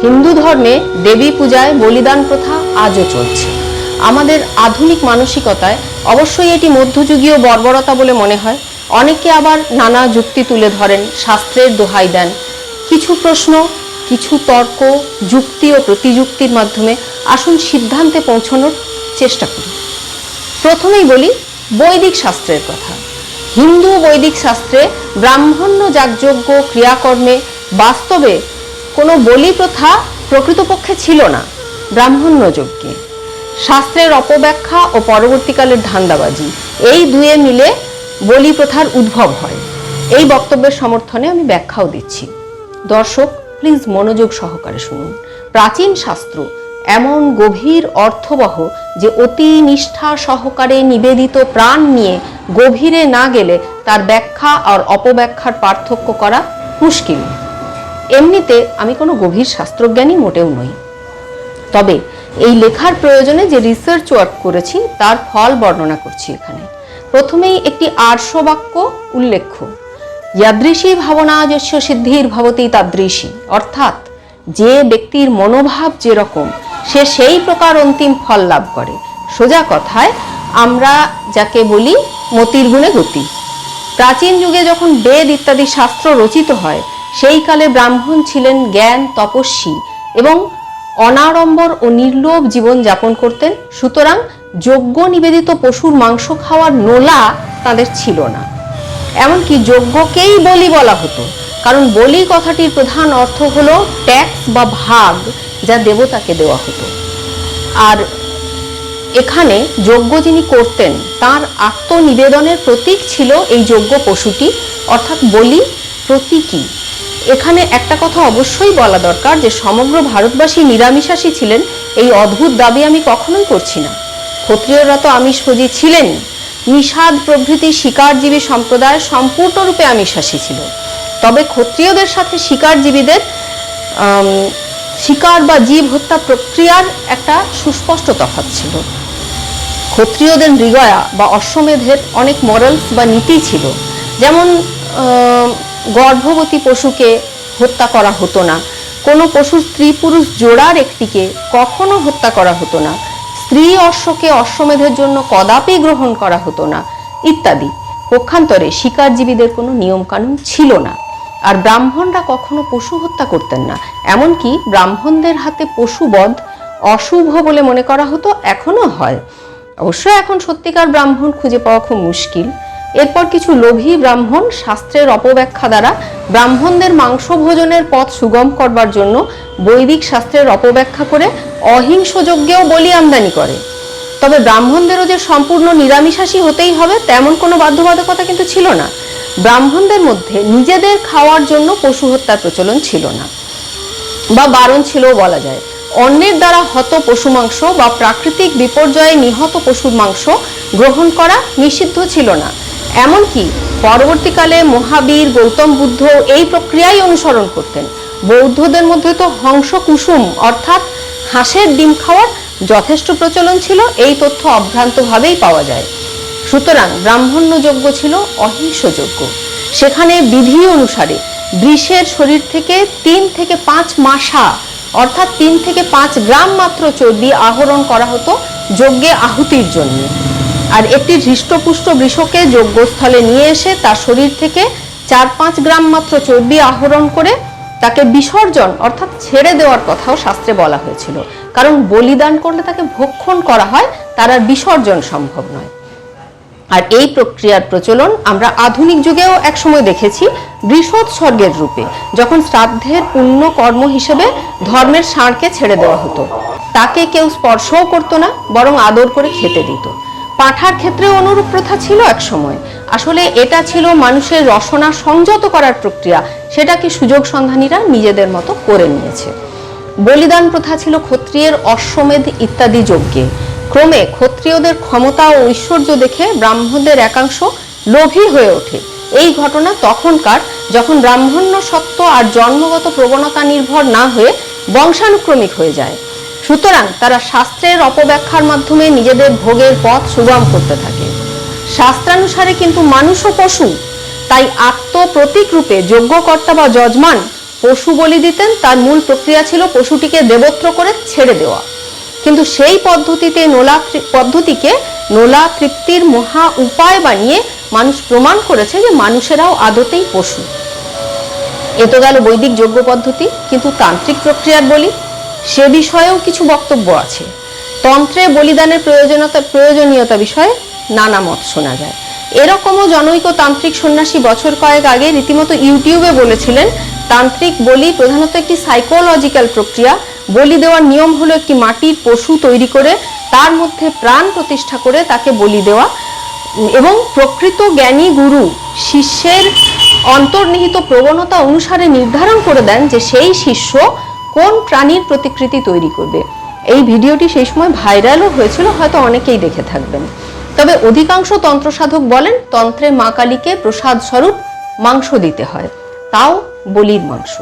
হিন্দু ধর্মে দেবী পূজায় বলিদান প্রথা আজও চলছে। আমাদের আধুনিক মানসিকতায় অবশ্যই এটি মধ্যযুগীয় বর্বরতা বলে মনে হয়। অনেকে আবার নানা যুক্তি তুলে ধরেন, শাস্ত্রের দোহাই দেন। কিছু প্রশ্ন, কিছু তর্ক, যুক্তি ও প্রতিযুক্তির মাধ্যমে আসুন সিদ্ধান্তে পৌঁছানোর চেষ্টা করি। প্রথমেই বলি বৈদিক শাস্ত্রের কথা। হিন্দু বৈদিক শাস্ত্রে ব্রাহ্মণ্য যাগযজ্ঞ ক্রিয়াকর্মে বাস্তবে কোনো বলি প্রথা প্রকৃতপক্ষে ছিল না। ব্রাহ্মণ্য যজ্ঞে শাস্ত্রের অপব্যাখ্যা ও পরবর্তীকালের ধান্দাবাজি, এই দুয়ে মিলে বলি প্রথার উদ্ভব হয়। এই বক্তব্যের সমর্থনে আমি ব্যাখ্যাও দিচ্ছি। দর্শক প্লিজ মনোযোগ সহকারে শুনুন। প্রাচীন শাস্ত্র এমন গভীর অর্থবহ যে অতি নিষ্ঠা সহকারে নিবেদিত প্রাণ নিয়ে গভীরে না গেলে তার ব্যাখ্যা আর অপব্যাখ্যার পার্থক্য করা মুশকিল। এমনিতে আমি কোনো গভীর শাস্ত্রজ্ঞানী মোটেও নই, তবে এই লেখার প্রয়োজনে যে রিসার্চ ওয়ার্ক করেছি তার ফল বর্ণনা করছি এখানে। প্রথমেই একটি আর্ষ বাক্য উল্লেখ্য, ইয়াদৃশী ভাবনা যস্য সিদ্ধির ভবতি তাদৃশী, অর্থাৎ যে ব্যক্তির মনোভাব যেরকম সে সেই প্রকার অন্তিম ফল লাভ করে। সোজা কথায় আমরা যাকে বলি মতির গুণে গতি। প্রাচীন যুগে যখন বেদ ইত্যাদি শাস্ত্র রচিত হয় সেই কালে ব্রাহ্মণ ছিলেন জ্ঞান তপস্বী এবং অনাড়ম্বর ও নির্লোভ জীবন যাপন করতেন। সুতরাং যজ্ঞ নিবেদিত পশুর মাংস খাওয়ার নোলা তাদের ছিল না। এমনকি যজ্ঞকেই বলি বলা হতো, কারণ বলি কথাটির প্রধান অর্থ হলো ট্যাক্স বা ভাগ, যা দেবতাকে দেওয়া হতো। আর এখানে যজ্ঞ যিনি করতেন তার আত্মনিবেদনের প্রতীক ছিল এই যজ্ঞ পশুটি, অর্থাৎ বলি প্রতীকী। এখানে একটা কথা অবশ্যই বলা দরকার যে সমগ্র ভারতবাসী নিরামিষাশী ছিলেন এই অদ্ভুত দাবি আমি কখনোই করছি না। ক্ষত্রিয়রা তো আমিষভোজী ছিলেন। নিষাদ প্রভৃতি শিকারজীবী সম্প্রদায় সম্পূর্ণরূপে আমিষাশী ছিল। তবে ক্ষত্রিয়দের সাথে শিকারজীবীদের শিকার বা জীব হত্যা প্রক্রিয়ার একটা সুস্পষ্ট তফাৎ ছিল। ক্ষত্রিয়দের মৃগয়া বা অশ্বমেধের অনেক মরালস বা নীতি ছিল, যেমন গর্ভবতী পশুকে হত্যা করা হতো না, কোনো পশুর স্ত্রী পুরুষ জোড়ার একটিকে কখনো হত্যা করা হতো না, স্ত্রী অশ্বকে অশ্বমেধের জন্য কদাপি গ্রহণ করা হতো না ইত্যাদি। পক্ষান্তরে শিকারজীবীদের কোনো নিয়মকানুন ছিল না। আর ব্রাহ্মণরা কখনো পশু হত্যা করতেন না। এমনকি ব্রাহ্মণদের হাতে পশুবধ অশুভ বলে মনে করা হতো, এখনো হয়। অবশ্য এখন সত্যিকার ব্রাহ্মণ খুঁজে পাওয়া খুব মুশকিল। এরপর কিছু লোভী ব্রাহ্মণ শাস্ত্রের অপব্যাখ্যা দ্বারা ব্রাহ্মণদের মাংস ভোজনের পথ সুগম করবার জন্য বৈদিক শাস্ত্রের অপব্যাখ্যা করে অহিংস যজ্ঞেও বলি আমদানি করে। তবে ব্রাহ্মণদেরও যে সম্পূর্ণ নিরামিষাশী হতেই হবে তেমন কোনো বাধ্যবাধকতা কিন্তু ছিল না। ব্রাহ্মণদের মধ্যে নিজেদের খাওয়ার জন্য পশু হত্যার প্রচলন ছিল না, বা বারণ ছিলও বলা যায়। অন্যের দ্বারা হত পশু মাংস বা প্রাকৃতিক বিপর্যয়ে নিহত পশুর মাংস গ্রহণ করা নিষিদ্ধ ছিল না। এমনকি পরবর্তীকালে মহাবীর গৌতম বুদ্ধ এই প্রক্রিয়াই অনুসরণ করতেন। বৌদ্ধদের মধ্যে তো হংস কুসুম অর্থাৎ হাঁসের ডিম খাওয়ার যথেষ্ট প্রচলন ছিল, এই তথ্য অভ্রান্তভাবেই পাওয়া যায়। সুতরাং ব্রাহ্মণ্য যজ্ঞ ছিল অহিংস যজ্ঞ। সেখানে বিধি অনুসারে বৃষের শরীর থেকে 3 থেকে 5 মাসা অর্থাৎ 3 থেকে 5 গ্রাম মাত্র চর্বি আহরণ করা হতো যজ্ঞে আহুতির জন্য। আর একটি হৃষ্টপুষ্ট বৃষকে যজ্ঞস্থলে নিয়ে এসে তার শরীর থেকে 4-5 গ্রাম মাত্র চর্বি আহরণ করে তাকে বিসর্জন অর্থাৎ ছেড়ে দেওয়ার কথাও শাস্ত্রে বলা হয়েছিল, কারণ বলিদান করলে তাকে ভক্ষণ করা হয়, তার আর বিসর্জন সম্ভব নয়। আর এই প্রক্রিয়ার প্রচলন আমরা আধুনিক যুগেও একসময় দেখেছি বৃষোৎসর্গের রূপে, যখন শ্রাদ্ধের পুণ্য কর্ম হিসেবে ধর্মের ষাঁড়কে ছেড়ে দেওয়া হতো। তাকে কেউ স্পর্শও করতো না, বরং আদর করে খেতে দিত। পাঁঠার ক্ষেত্রে অনুরূপ প্রথা ছিল এক সময়। আসলে এটা ছিল মানুষের রসনা সংযত করার প্রক্রিয়া, সেটাকে সুযোগ সন্ধানীরা নিজেদের মতো করে নিয়েছে। বলিদান প্রথা ছিল ক্ষত্রিয়ের অশ্বমেধ ইত্যাদি যজ্ঞে। ক্রমে ক্ষত্রিয়দের ক্ষমতা ও ঐশ্বর্য দেখে ব্রাহ্মণদের একাংশ লোভী হয়ে ওঠে। এই ঘটনা তখনকার, যখন ব্রাহ্মণ্য সত্ত্ব আর জন্মগত প্রবণতা নির্ভর না হয়ে বংশানুক্রমিক হয়ে যায়। সুতরাং তারা শাস্ত্রের অপব্যাখ্যার মাধ্যমে নিজেদের ভোগের পথ সুগম করতে থাকে। শাস্ত্রানুসারে কিন্তু মানুষও পশু, তাই আত্মপ্রতীক রূপে যজ্ঞকর্তা বা যজমান পশু বলি দিতেন, তার মূল প্রক্রিয়া ছিল পশুটিকে দেবত্র করে ছেড়ে দেওয়া। কিন্তু সেই পদ্ধতিকে নোলা তৃপ্তির মহা উপায় বানিয়ে মানুষ প্রমাণ করেছে যে মানুষেরাও আদতেই পশু। এ তো গেল বৈদিক যজ্ঞ পদ্ধতি, কিন্তু তান্ত্রিক প্রক্রিয়ার বলি, সে বিষয়েও কিছু বক্তব্য আছে। তন্ত্রে বলিদানের প্রয়োজনীয়তা বিষয়ে নানা মত শোনা যায়। এরকমও জনৈক তান্ত্রিক সন্ন্যাসী বছর কয়েক আগে রীতিমতো ইউটিউবে বলেছিলেন, তান্ত্রিক বলি প্রধানত একটি সাইকোলজিক্যাল প্রক্রিয়া। বলি দেওয়ার নিয়ম হলো একটি মাটির পশু তৈরি করে তার মধ্যে প্রাণ প্রতিষ্ঠা করে তাকে বলি দেওয়া, এবং প্রকৃত জ্ঞানী গুরু শিষ্যের অন্তর্নিহিত প্রবণতা অনুসারে নির্ধারণ করে দেন যে সেই শিষ্য কোন প্রাণীর প্রতিকৃতি তৈরি করবে। এই ভিডিওটি সেই সময় ভাইরালও হয়েছিল, হয়তো অনেকেই দেখে থাকবেন। তবে অধিকাংশ তন্ত্র সাধক বলেন তন্ত্রে মা কালীকে প্রসাদ স্বরূপ মাংস দিতে হয়, তাও বলির মাংস।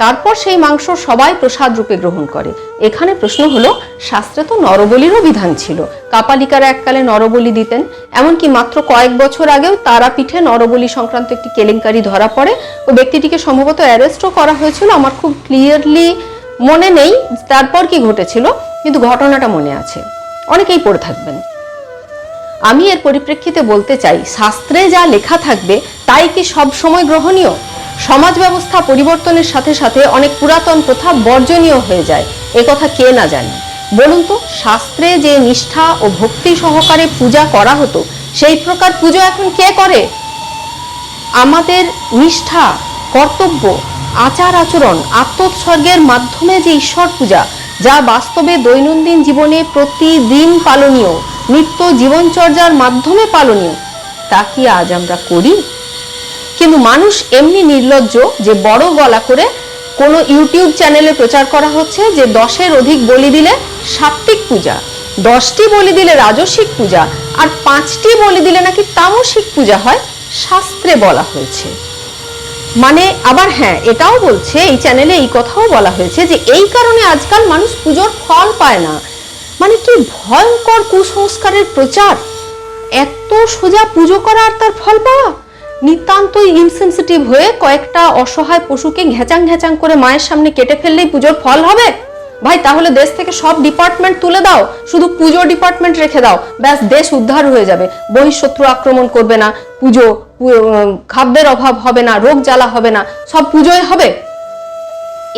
তারপর সেই মাংস সবাই প্রসাদ রূপে গ্রহণ করে। এখানে প্রশ্ন হলো, শাস্ত্রে তো নরবলিরও বিধান ছিল, কাপালিকারা এককালে নরবলি দিতেন। এমনকি মাত্র কয়েক বছর আগেও তারাপীঠে নরবলি সংক্রান্ত একটি কেলেঙ্কারি ধরা পড়ে। ওই ব্যক্তিটিকে সম্ভবত অ্যারেস্টও করা হয়েছিল, আমার খুব ক্লিয়ারলি মনে নেই তারপর কি ঘটেছিল, কিন্তু ঘটনাটা মনে আছে, অনেকেই পড়ে থাকবেন। আমি এর পরিপ্রেক্ষিতে বলতে চাই, শাস্ত্রে যা লেখা থাকবে তাই কি সব সময় গ্রহণীয়? সমাজ ব্যবস্থা পরিবর্তনের সাথে সাথে অনেক পুরাতন প্রথা বর্জনীয় হয়ে যায়, এ কথা কে না জানে? বলুন তো, শাস্ত্রে যে নিষ্ঠা ও ভক্তি সহকারে পূজা করা হতো সেই প্রকার পুজো এখন কে করে? আমাদের নিষ্ঠা, কর্তব্য, আচার আচরণ, আত্মোৎসর্গের মাধ্যমে যে ঈশ্বর পূজা, যা বাস্তবে দৈনন্দিন জীবনে প্রতিদিন পালনীয়, নিত্য জীবনচর্যার মাধ্যমে পালনীয়, তা কি আজ আমরা করি? কিন্তু মানুষ এমনি নির্লজ্জ যে বড় গলা করে কোনো ইউটিউব চ্যানেলে প্রচার করা হচ্ছে যে 10-এর অধিক বলি দিলে সাত্ত্বিক পূজা, 10টি বলি দিলে রাজসিক পূজা, আর 5টি বলি দিলে নাকি তামসিক পূজা হয়, শাস্ত্রে বলা হয়েছে। মানে আবার হ্যাঁ, এটাও বলছে এই চ্যানেলে, এই কথাও বলা হয়েছে যে এই কারণে আজকাল মানুষ পুজোর ফল পায় না। মানে কি ভয়ঙ্কর কুসংস্কারের প্রচার! এত সোজা পুজো করা আর তার ফল পাওয়া! নিতান্তই ইনসেনসিটিভ হয়ে কয়েকটা অসহায় পশুকে ঘেচাং ঘেচাং করে মায়ের সামনে কেটে ফেললেই পুজোর ফল হবে? ভাই, তাহলে দেশ থেকে সব ডিপার্টমেন্ট তুলে দাও, শুধু পুজো ডিপার্টমেন্ট রেখে দাও, ব্যাস দেশ উদ্ধার হয়ে যাবে। বহিঃশত্রু আক্রমণ করবে না, পুজো, খাদ্যের অভাব হবে না, রোগ জ্বালা হবে না, সব পুজোয় হবে।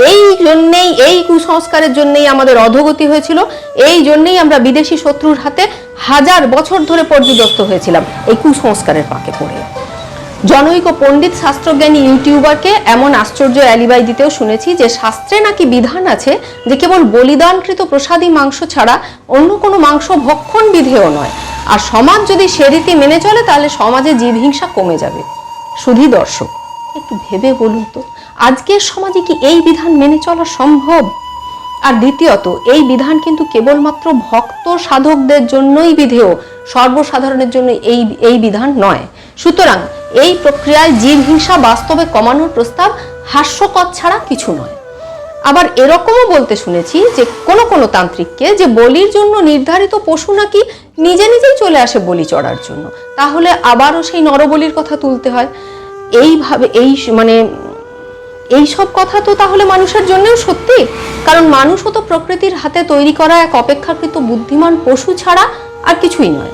এই জন্যেই, এই কুসংস্কারের জন্যেই আমাদের অধোগতি হয়েছিল, এই জন্যেই আমরা বিদেশি শত্রুর হাতে 1000 বছর ধরে পর্যুদস্ত হয়েছিলাম, এই কুসংস্কারের পাকে পড়ে। জনৈক পণ্ডিত শাস্ত্রজ্ঞানী ইউটিউবারকে এমন আশ্চর্য অ্যালিবাই দিতেও শুনেছি যে শাস্ত্রে নাকি বিধান আছে যে কেবল বলিদানকৃত প্রসাদী মাংস ছাড়া অন্য কোনো মাংস ভক্ষণ বিধেয় নয়, আর সমাজ যদি সে রীতি মেনে চলে তাহলে সমাজে জীবহিংসা কমে যাবে। শুধু দর্শক, একটু ভেবে বলুন তো, আজকের সমাজে কি এই বিধান মেনে চলা সম্ভব? আর দ্বিতীয়ত, এই বিধান কিন্তু কেবলমাত্র ভক্ত সাধকদের জন্যই বিধেয়, সর্বসাধারণের জন্য এই বিধান নয়। সুতরাং এই প্রক্রিয়ায় জীবহিংসা বাস্তবে কমানোর প্রস্তাব হাস্যকর ছাড়া কিছু নয়। আবার এরকমও বলতে শুনেছি যে কোনো তান্ত্রিককে যে বলির জন্য নির্ধারিত পশু নাকি নিজে নিজেই চলে আসে বলি চড়ার জন্য, তাহলে আবারও সেই নরবলির কথা তুলতে হয়। এইভাবে এই সব কথা তো তাহলে মানুষের জন্যও সত্যি, কারণ মানুষও তো প্রকৃতির হাতে তৈরি করা এক অপেক্ষাকৃত বুদ্ধিমান পশু ছাড়া আর কিছুই নয়।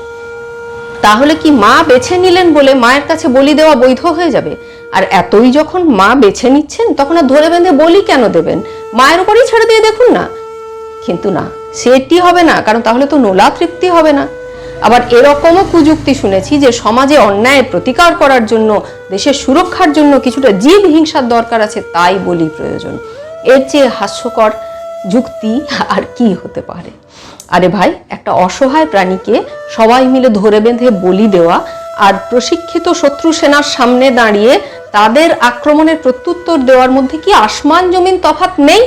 তাহলে কি মা বেছে নিলেন বলে মায়ের কাছে বলি দেওয়া বৈধ হয়ে যাবে? আর এতই যখন মা বেছে নিচ্ছেন, তখন আর ধরে বেঁধে বলি কেন দেবেন? মায়ের উপরেই ছেড়ে দিয়ে দেখুন না। কিন্তু না, সেটি হবে না, কারণ তাহলে তো নোলা তৃপ্তি হবে না। আবার এরকমও কুযুক্তি শুনেছি যে সমাজে অন্যায়ের প্রতিকার করার জন্য, দেশের সুরক্ষার জন্য কিছুটা জীব হিংসার দরকার আছে, তাই বলি প্রয়োজন। এর চেয়ে হাস্যকর যুক্তি আর কি হতে পারে? আরে ভাই, একটা অসহায় প্রাণীকে সবাই মিলে ধরে বেঁধে বলি দেওয়া আর প্রশিক্ষিত শত্রু সেনার সামনে দাঁড়িয়ে তাদের আক্রমণের প্রত্যুত্তর দেওয়ার মধ্যে কি আসমান জমিন তফাৎ নেই?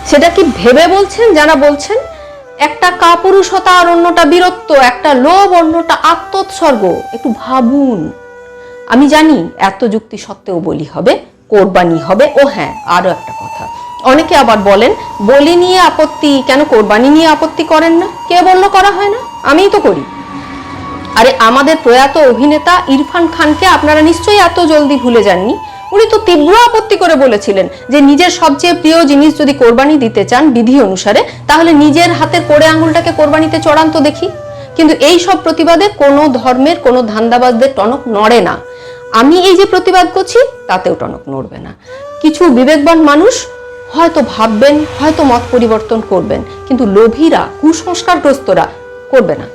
সেটা কি ভেবে বলছেন যারা বলছেন? একটা কাপুরুষতা আর অন্যটা বীরত্ব, একটা লোভ অন্যটা আত্মোৎসর্গ। একটু ভাবুন। আমি জানি এত যুক্তি সত্ত্বেও বলি হবে, কোরবানি হবে। ও হ্যাঁ, আরো একটা কথা, অনেকে আবার বলেন বলি নিয়ে আপত্তি, কেন কোরবানি নিয়ে আপত্তি করেন না? কে বললো করা হয় না? আমিই তো করি। আরে আমাদের প্রয়াত অভিনেতা ইরফান খানকে আপনারা নিশ্চয়ই এত জলদি ভুলে যাননি। উনি তো তীব্র আপত্তি করে বলেছিলেন যে নিজের সবচেয়ে প্রিয় জিনিস যদি কোরবানি দিতে চান বিধি অনুসারে, তাহলে নিজের হাতের কোড়ে আঙুলটাকে কোরবানিতে চড়ান তো দেখি। কিন্তু এই সব প্রতিবাদে কোনো ধর্মের কোনো ধান্দাবাজদের টনক নড়ে না। আমি এই যে প্রতিবাদ করছি তাতেও টনক নড়বে না। কিছু বিবেকবান মানুষ হয়তো ভাববেন, হয়তো মত পরিবর্তন করবেন, কিন্তু লোভীরা, কুসংস্কারগ্রস্তরা করবে না।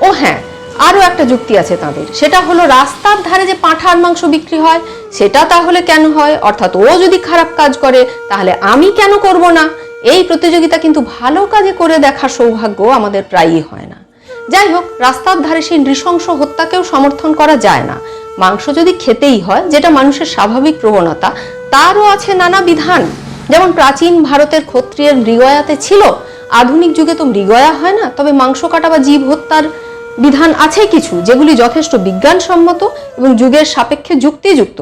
ও হ্যাঁ, আরো একটা যুক্তি আছে তাদের, সেটা হলো রাস্তার ধারে যে পাঁঠার মাংস বিক্রি হয় সেটা তাহলে কেন হয়, অর্থাৎ ও যদি খারাপ কাজ করে তাহলে আমি কেন করব না। এই প্রতিযোগিতা কিন্তু ভালো কাজে করে দেখার সৌভাগ্য আমাদের প্রায়ই হয় না। যাই হোক, রাস্তার ধারে সেই নৃশংস হত্যাকেও সমর্থন করা যায় না। মাংস যদি খেতেই হয়, যেটা মানুষের স্বাভাবিক প্রবণতা, তারও আছে নানা বিধান। যেমন প্রাচীন ভারতের ক্ষত্রিয়ের মৃগয়াতে ছিল, আধুনিক যুগে তো মৃগয়া হয় না, তবে মাংস কাটা বা জীব হত্যার বিধান আছে কিছু, যেগুলি যথেষ্ট বিজ্ঞানসম্মত এবং যুগের সাপেক্ষে যুক্তিযুক্ত।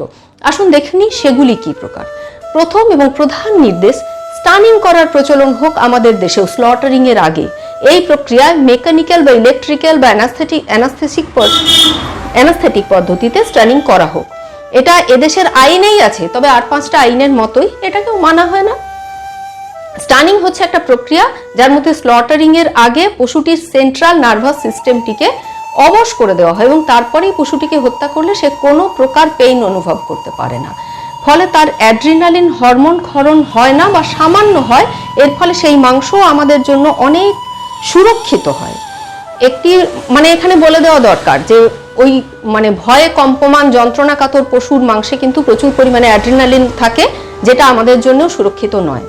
আসুন দেখে নিই সেগুলি কি প্রকার। প্রথম এবং প্রধান নির্দেশ, স্টানিং করার প্রচলন হোক আমাদের দেশেও স্লটারিং এর আগে। এই প্রক্রিয়ায় মেকানিক্যাল বা ইলেকট্রিক্যাল বা অ্যানাস্থেটিক পদ্ধতিতে স্টানিং করা হোক। এটা এদেশের আইনেই আছে, তবে আর 5টা আইনের মতোই এটাকেও মানা হয় না। স্টানিং হচ্ছে একটা প্রক্রিয়া যার মধ্যে স্লটারিং এর আগে পশুটির সেন্ট্রাল নার্ভাস সিস্টেমটিকে অবশ করে দেওয়া হয় এবং তারপরেই পশুটিকে হত্যা করলে সে কোনো প্রকার পেইন অনুভব করতে পারে না। ফলে তার অ্যাড্রিনালিন হরমোন ক্ষরণ হয় না বা সামান্য হয়, এর ফলে সেই মাংস আমাদের জন্য অনেক সুরক্ষিত হয়। এখানে বলে দেওয়া দরকার যে ওই ভয়ে কম্পমান যন্ত্রণাকাতর পশুর মাংসে কিন্তু প্রচুর পরিমাণে অ্যাড্রিনালিন থাকে, যেটা আমাদের জন্য সুরক্ষিত নয়।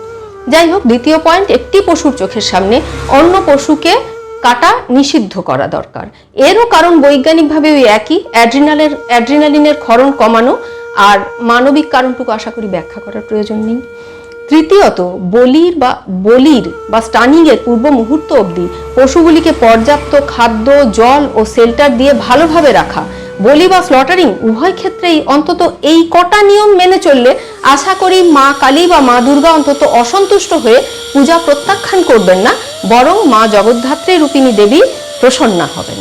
যাই হোক, দ্বিতীয় পয়েন্ট, একটি পশুর চোখের সামনে অন্য পশুকে কাটা নিষিদ্ধ করা দরকার। এরও কারণ বৈজ্ঞানিকভাবে ওই একই, অ্যাড্রিনালিনের ক্ষরণ কমানো। আর মানবিক কারণটুকু আশা করি ব্যাখ্যা করার প্রয়োজন নেই। তৃতীয়ত, বলির বা স্টানিং এর পূর্ব মুহূর্ত অবধি পশুগুলিকে পর্যাপ্ত খাদ্য, জল ও শেল্টার দিয়ে ভালোভাবে রাখা। বলি বা স্লটারিং উভয় ক্ষেত্রেই অন্তত এই কটা নিয়ম মেনে চললে আশা করি মা কালী বা মা দুর্গা অন্তত অসন্তুষ্ট হয়ে পূজা প্রত্যাখ্যান করবেন না, বরং মা জগদ্ধাত্রী রূপিণী দেবী প্রসন্না হবেন।